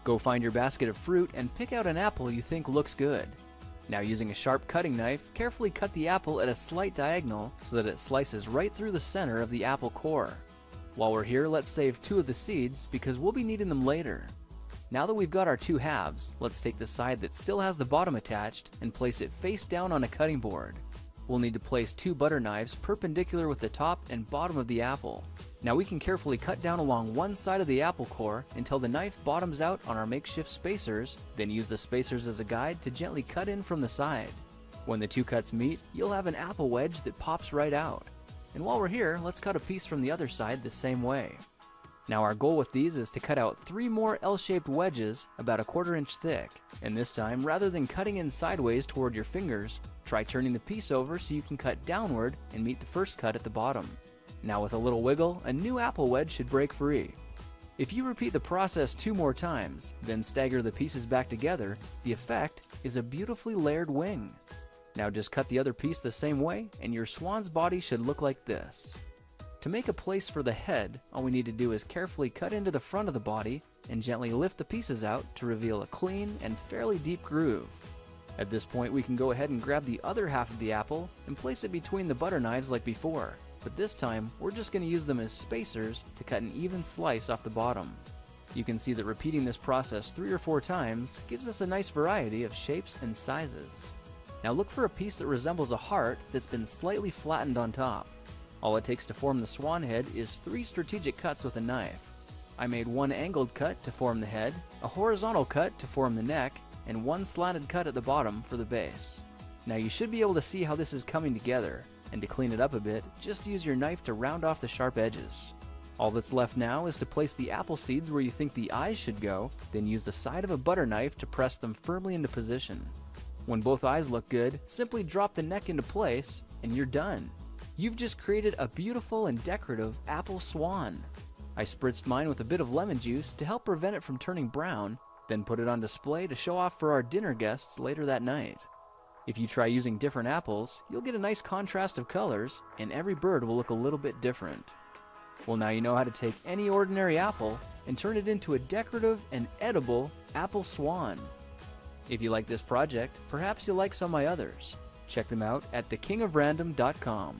Go find your basket of fruit and pick out an apple you think looks good. Now, using a sharp cutting knife, carefully cut the apple at a slight diagonal so that it slices right through the center of the apple core. While we're here, let's save 2 of the seeds because we'll be needing them later. Now that we've got our 2 halves, let's take the side that still has the bottom attached and place it face down on a cutting board. We'll need to place 2 butter knives perpendicular with the top and bottom of the apple. Now we can carefully cut down along one side of the apple core until the knife bottoms out on our makeshift spacers, then use the spacers as a guide to gently cut in from the side. When the 2 cuts meet, you'll have an apple wedge that pops right out. And while we're here, let's cut a piece from the other side the same way. Now our goal with these is to cut out 3 more L-shaped wedges about 1/4 inch thick. And this time, rather than cutting in sideways toward your fingers, try turning the piece over so you can cut downward and meet the first cut at the bottom. Now with a little wiggle, a new apple wedge should break free. If you repeat the process 2 more times, then stagger the pieces back together, the effect is a beautifully layered wing. Now just cut the other piece the same way and your swan's body should look like this. To make a place for the head, all we need to do is carefully cut into the front of the body and gently lift the pieces out to reveal a clean and fairly deep groove. At this point, we can go ahead and grab the other half of the apple and place it between the butter knives like before, but this time we're just going to use them as spacers to cut an even slice off the bottom. You can see that repeating this process 3 or 4 times gives us a nice variety of shapes and sizes. Now look for a piece that resembles a heart that's been slightly flattened on top. All it takes to form the swan head is 3 strategic cuts with a knife. I made 1 angled cut to form the head, a horizontal cut to form the neck, and 1 slanted cut at the bottom for the base. Now you should be able to see how this is coming together, and to clean it up a bit, just use your knife to round off the sharp edges. All that's left now is to place the apple seeds where you think the eyes should go, then use the side of a butter knife to press them firmly into position. When both eyes look good, simply drop the neck into place, and you're done. You've just created a beautiful and decorative apple swan. I spritzed mine with a bit of lemon juice to help prevent it from turning brown, then put it on display to show off for our dinner guests later that night. If you try using different apples, you'll get a nice contrast of colors, and every bird will look a little bit different. Well, now you know how to take any ordinary apple and turn it into a decorative and edible apple swan. If you like this project, perhaps you'll like some of my others. Check them out at thekingofrandom.com.